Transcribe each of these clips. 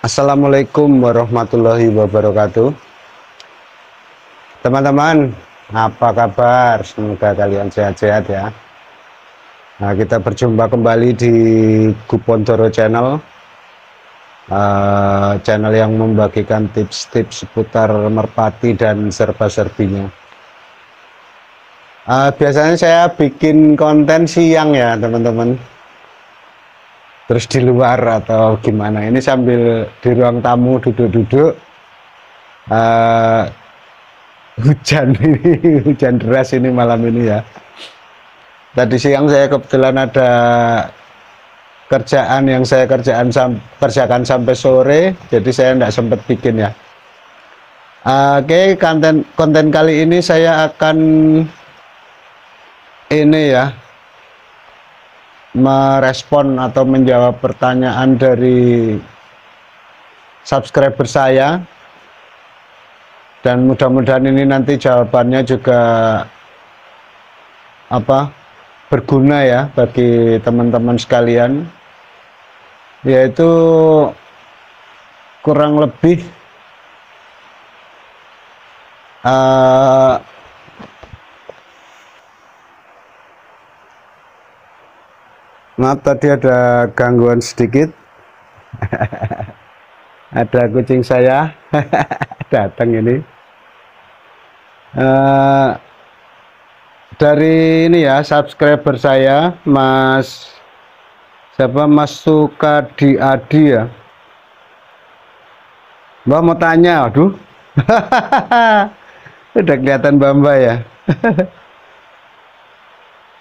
Assalamualaikum warahmatullahi wabarakatuh. Teman-teman, apa kabar? Semoga kalian sehat-sehat ya. Nah, kita berjumpa kembali di Gupondoro Channel, channel yang membagikan tips-tips seputar merpati dan serba-serbinya. Biasanya saya bikin konten siang ya teman-teman, terus di luar atau gimana. Ini sambil di ruang tamu duduk-duduk, hujan ini, hujan deras ini malam ini ya. Tadi siang saya kebetulan ada kerjaan yang saya kerjakan sampai sore, jadi saya tidak sempat bikin ya. Oke, konten kali ini saya akan ini ya, merespon atau menjawab pertanyaan dari subscriber saya, dan mudah-mudahan ini nanti jawabannya juga berguna ya bagi teman-teman sekalian, yaitu kurang lebih maaf tadi ada gangguan sedikit. Ada kucing saya datang ini. Dari ini ya, subscriber saya, Mas Sukadi Adi ya. Mbak mau tanya, aduh. Udah kelihatan Mbak ya.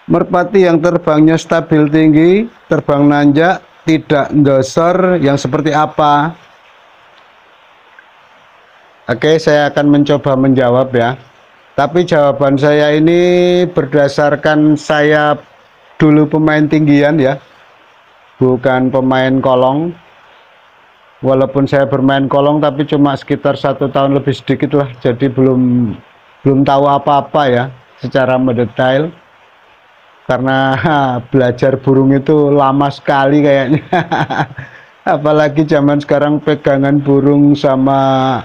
Merpati yang terbangnya stabil tinggi, terbang nanjak, tidak ndosor, yang seperti apa? Oke, saya akan mencoba menjawab ya. Tapi jawaban saya ini berdasarkan saya dulu pemain tinggian ya, bukan pemain kolong. Walaupun saya bermain kolong, tapi cuma sekitar 1 tahun lebih sedikit lah. Jadi belum tahu apa-apa ya secara mendetail. Karena belajar burung itu lama sekali kayaknya. Apalagi zaman sekarang pegangan burung sama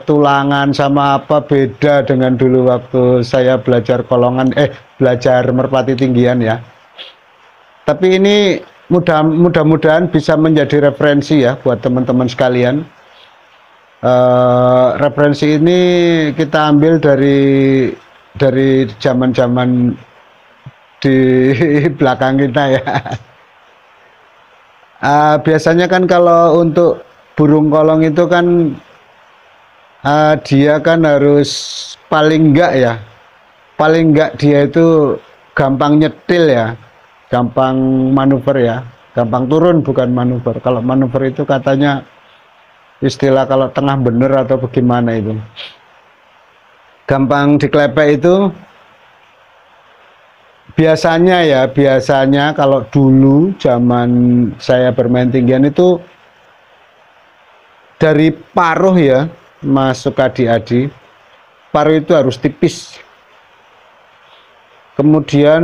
tulangan sama apa beda dengan dulu waktu saya belajar belajar merpati tinggian ya. Tapi ini mudah-mudahan bisa menjadi referensi ya buat teman-teman sekalian. Referensi ini kita ambil dari zaman-zaman di belakang kita ya. Biasanya kan kalau untuk burung kolong itu kan dia kan harus paling enggak dia itu gampang nyetil ya, gampang manuver ya, gampang turun bukan manuver. Kalau manuver itu katanya istilah kalau tengah bener atau bagaimana itu, gampang diklepek itu. Biasanya kalau dulu zaman saya bermain tinggian itu dari paruh ya, Mas Sukadi Adi, paruh itu harus tipis, kemudian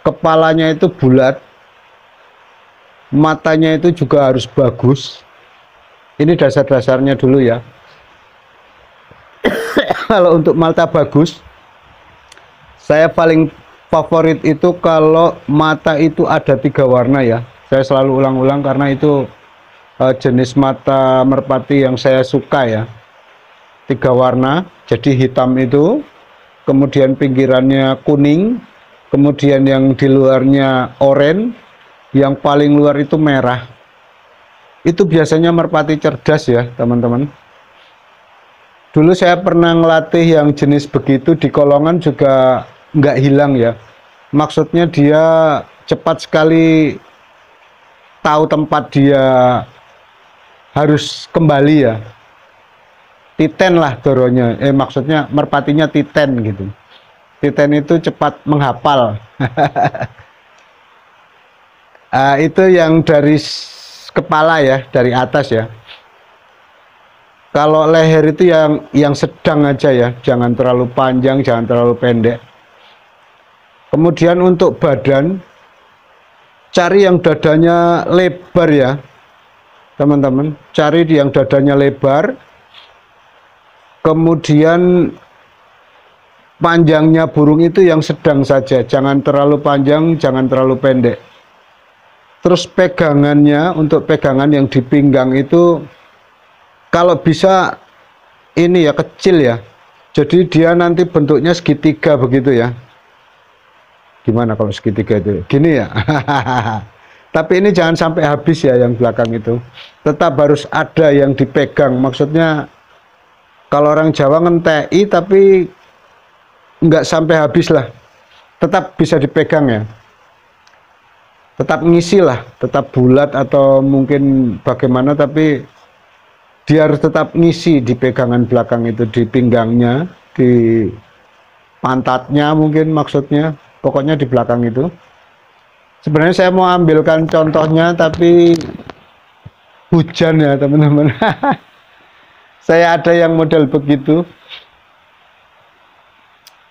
kepalanya itu bulat, matanya itu juga harus bagus. Ini dasar-dasarnya dulu ya. Kalau untuk mata bagus, saya paling favorit itu kalau mata itu ada 3 warna ya. Saya selalu ulang-ulang karena itu jenis mata merpati yang saya suka ya. 3 warna, jadi hitam itu, kemudian pinggirannya kuning, kemudian yang di luarnya oranye, yang paling luar itu merah. Itu biasanya merpati cerdas ya teman-teman. Dulu saya pernah ngelatih yang jenis begitu di kolongan juga nggak hilang ya. Maksudnya dia cepat sekali tahu tempat dia harus kembali ya. Titen lah doronya, maksudnya merpatinya titen gitu. Titen itu cepat menghafal. Itu yang dari kepala ya, dari atas ya. Kalau leher itu yang sedang aja ya, jangan terlalu panjang, jangan terlalu pendek. Kemudian untuk badan, cari yang dadanya lebar ya, teman-teman. Cari yang dadanya lebar, kemudian panjangnya burung itu yang sedang saja, jangan terlalu panjang, jangan terlalu pendek. Terus pegangannya, untuk pegangan yang di pinggang itu kalau bisa ini ya kecil ya, jadi dia nanti bentuknya segitiga begitu ya. Gimana kalau segitiga itu gini ya. Tapi ini jangan sampai habis ya, yang belakang itu tetap harus ada yang dipegang. Maksudnya kalau orang Jawa ngentei tapi nggak sampai habis lah, tetap bisa dipegang ya, tetap ngisi lah, tetap bulat atau mungkin bagaimana, tapi dia harus tetap ngisi di pegangan belakang itu, di pinggangnya, di pantatnya mungkin maksudnya, pokoknya di belakang itu. Sebenarnya saya mau ambilkan contohnya tapi hujan ya teman-teman. Saya ada yang model begitu,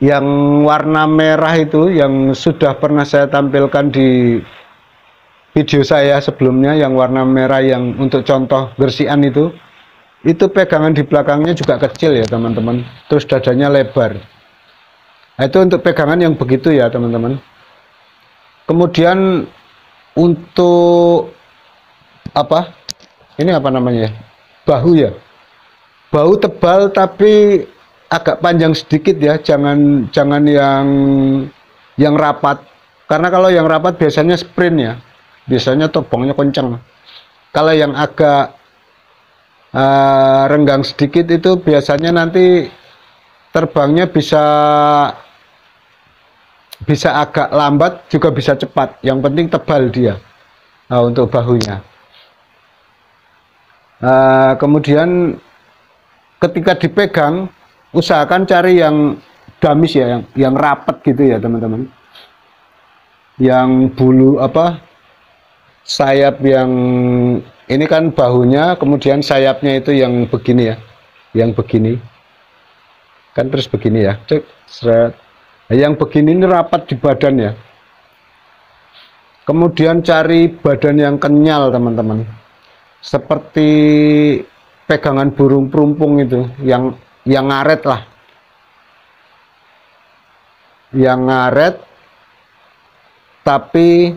yang warna merah itu, yang sudah pernah saya tampilkan di video saya sebelumnya, yang warna merah yang untuk contoh gersian itu pegangan di belakangnya juga kecil ya teman-teman, terus dadanya lebar. Nah, itu untuk pegangan yang begitu ya teman-teman. Kemudian untuk apa ini, apa namanya, bahu ya, bahu tebal tapi agak panjang sedikit ya, jangan yang rapat, karena kalau yang rapat biasanya sprint ya, biasanya terbangnya kencang. Kalau yang agak renggang sedikit itu biasanya nanti terbangnya bisa agak lambat juga bisa cepat, yang penting tebal dia. Untuk bahunya. Kemudian ketika dipegang usahakan cari yang gamis ya, yang rapat gitu ya teman-teman, yang bulu apa, sayap yang ini kan bahunya, kemudian sayapnya itu yang begini ya, yang begini kan, terus begini ya, cek seret. Nah, yang begini ini rapat di badan ya. Kemudian cari badan yang kenyal teman-teman, seperti pegangan burung perumpung itu, yang ngaret lah, yang ngaret tapi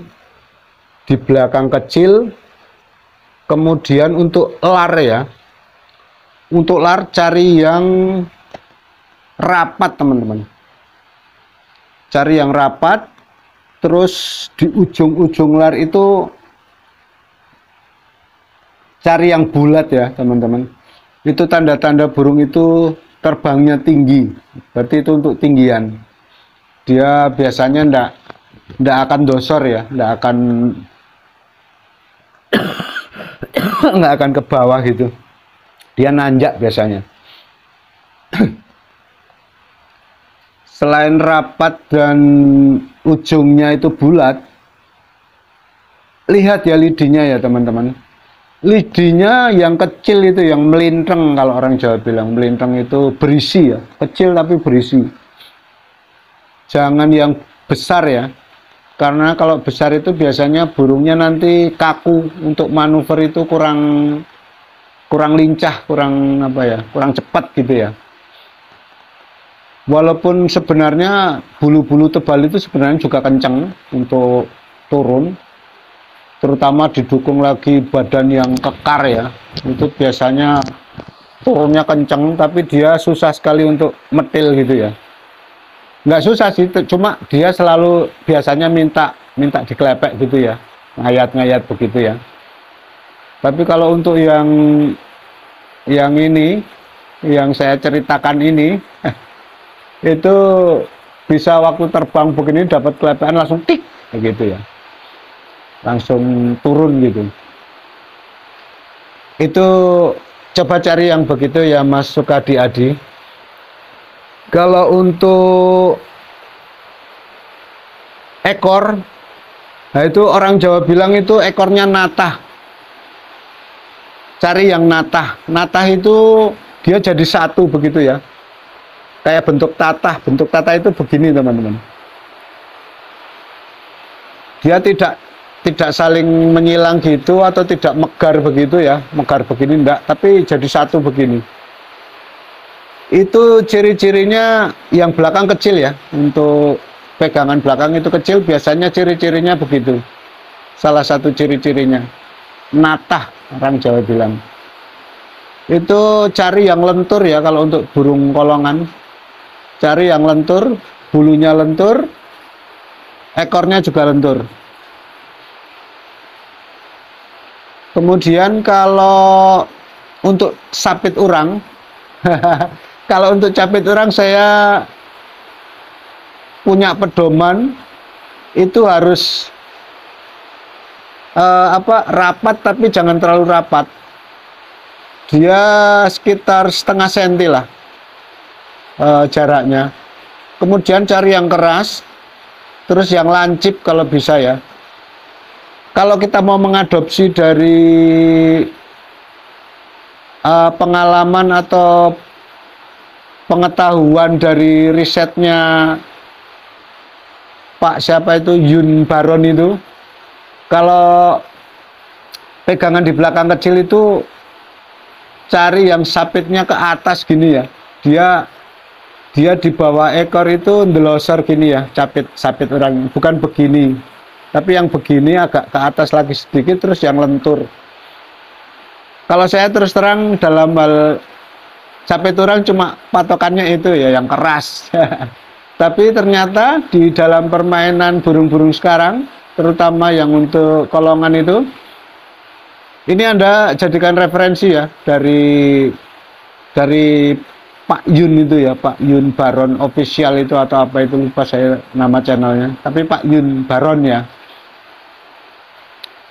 di belakang kecil. Kemudian untuk lar ya, untuk lar cari yang rapat teman-teman, cari yang rapat. Terus di ujung-ujung lar itu cari yang bulat ya teman-teman. Itu tanda-tanda burung itu terbangnya tinggi, berarti itu untuk tinggian. Dia biasanya ndak akan dosor ya, ndak akan nggak akan ke bawah gitu, dia nanjak biasanya. Selain rapat dan ujungnya itu bulat, lihat ya lidinya ya teman-teman. Lidinya yang kecil itu, yang melintang, kalau orang Jawa bilang melintang itu berisi ya, kecil tapi berisi. Jangan yang besar ya, karena kalau besar itu biasanya burungnya nanti kaku, untuk manuver itu kurang lincah, kurang apa ya, kurang cepat gitu ya. Walaupun sebenarnya bulu-bulu tebal itu sebenarnya juga kencang untuk turun, terutama didukung lagi badan yang kekar ya, itu biasanya turunnya kencang, tapi dia susah sekali untuk metil gitu ya. Nggak susah sih, cuma dia selalu biasanya minta dikelepek gitu ya, ngayat-ngayat begitu ya. Tapi kalau untuk yang ini, yang saya ceritakan ini, itu bisa waktu terbang begini dapat kelepekan langsung tik gitu ya, langsung turun gitu. Itu coba cari yang begitu ya Mas Sukadi Adi. Kalau untuk ekor, nah itu orang Jawa bilang itu ekornya natah. Cari yang natah. Natah itu dia jadi satu begitu ya, kayak bentuk tatah. Bentuk tatah itu begini teman-teman, dia tidak tidak saling menyilang gitu atau tidak megar begitu ya, megar begini enggak, tapi jadi satu begini. Itu ciri-cirinya yang belakang kecil ya, untuk pegangan belakang itu kecil, biasanya ciri-cirinya begitu. Salah satu ciri-cirinya natah, orang Jawa bilang. Itu cari yang lentur ya, kalau untuk burung kolongan cari yang lentur, bulunya lentur, ekornya juga lentur. Kemudian kalau untuk sapit urang kalau untuk capit urang saya punya pedoman, itu harus rapat, tapi jangan terlalu rapat. Dia sekitar setengah senti lah jaraknya. Kemudian cari yang keras, terus yang lancip kalau bisa ya. Kalau kita mau mengadopsi dari pengalaman atau pengetahuan dari risetnya Pak siapa itu, Yun Baron itu, kalau pegangan di belakang kecil itu cari yang sapitnya ke atas gini ya, dia di bawah ekor itu ndelosor gini ya, sapit orang, bukan begini, tapi yang begini agak ke atas lagi sedikit, terus yang lentur. Kalau saya terus terang dalam hal sapit orang cuma patokannya itu ya yang keras. Tapi ternyata di dalam permainan burung-burung sekarang, terutama yang untuk kolongan itu, ini Anda jadikan referensi ya, dari Pak Yun itu ya, Pak Yun Baron Official itu atau apa itu, lupa saya nama channelnya, tapi Pak Yun Baron ya.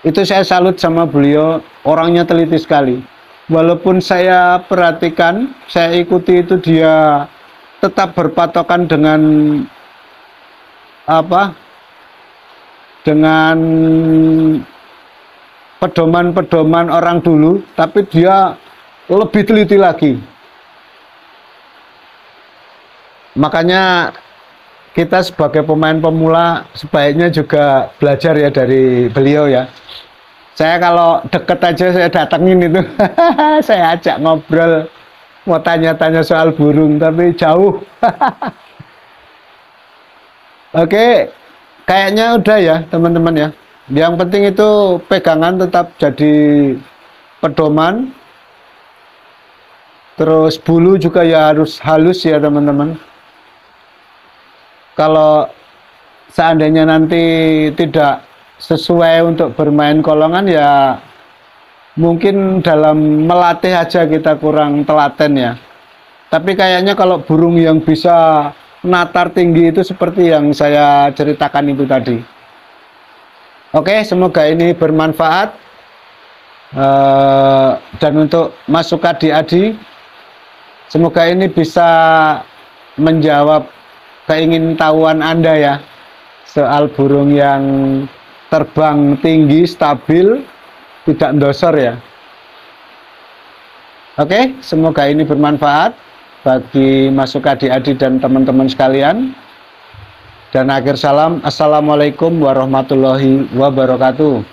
Itu saya salut sama beliau, orangnya teliti sekali. Walaupun saya perhatikan, saya ikuti itu, dia tetap berpatokan dengan dengan pedoman-pedoman orang dulu, tapi dia lebih teliti lagi. Makanya kita sebagai pemain pemula sebaiknya juga belajar ya dari beliau ya. Saya kalau deket aja saya datengin itu, saya ajak ngobrol, mau tanya-tanya soal burung, tapi jauh. Oke, kayaknya udah ya teman-teman ya. Yang penting itu pegangan tetap jadi pedoman. Terus bulu juga ya harus halus ya teman-teman. Kalau seandainya nanti tidak sesuai untuk bermain kolongan ya mungkin dalam melatih aja kita kurang telaten ya. Tapi kayaknya kalau burung yang bisa natar tinggi itu seperti yang saya ceritakan itu tadi. Oke, semoga ini bermanfaat. Dan untuk masuk adik-adik, semoga ini bisa menjawab keingintahuan Anda ya, soal burung yang terbang tinggi, stabil, tidak ndosor ya. Oke, semoga ini bermanfaat bagi masuk adik-adik dan teman-teman sekalian. Dan akhir salam, assalamualaikum warahmatullahi wabarakatuh.